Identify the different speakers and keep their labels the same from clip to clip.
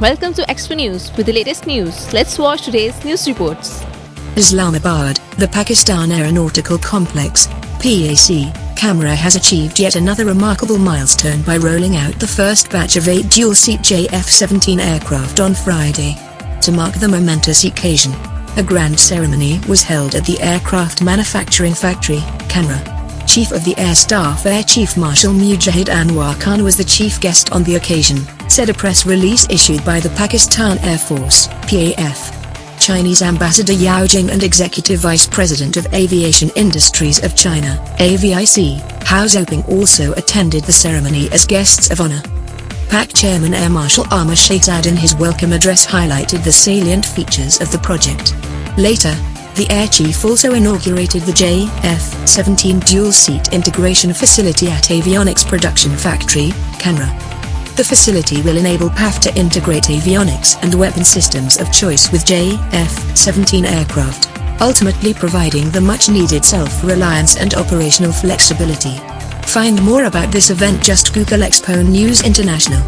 Speaker 1: Welcome to Expo News with the latest news. Let's watch today's news reports.
Speaker 2: Islamabad, the Pakistan Aeronautical Complex, PAC, Kamra has achieved yet another remarkable milestone by rolling out the first batch of 8 dual-seat JF-17 aircraft on Friday. To mark the momentous occasion, a grand ceremony was held at the aircraft manufacturing factory, Kamra. Chief of the Air Staff Air Chief Marshal Mujahid Anwar Khan was the chief guest on the occasion, said a press release issued by the Pakistan Air Force, PAF. Chinese Ambassador Yao Jing and Executive Vice President of Aviation Industries of China, AVIC, Hao Zoping also attended the ceremony as guests of honor. PAC Chairman Air Marshal Mehvish Sheikh in his welcome address highlighted the salient features of the project. Later, the Air Chief also inaugurated the JF-17 dual-seat integration facility at Avionics Production Factory, Kamra. The facility will enable PAF to integrate avionics and weapon systems of choice with JF-17 aircraft, ultimately providing the much-needed self-reliance and operational flexibility. Find more about this event, just Google Expo News International.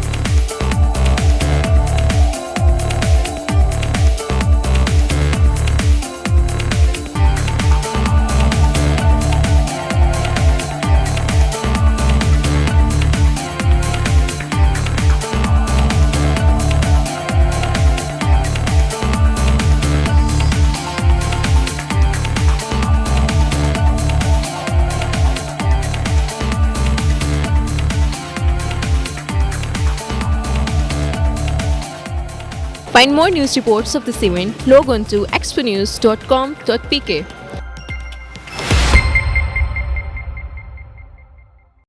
Speaker 1: Find more news reports of this event, log on to exponews.com.pk.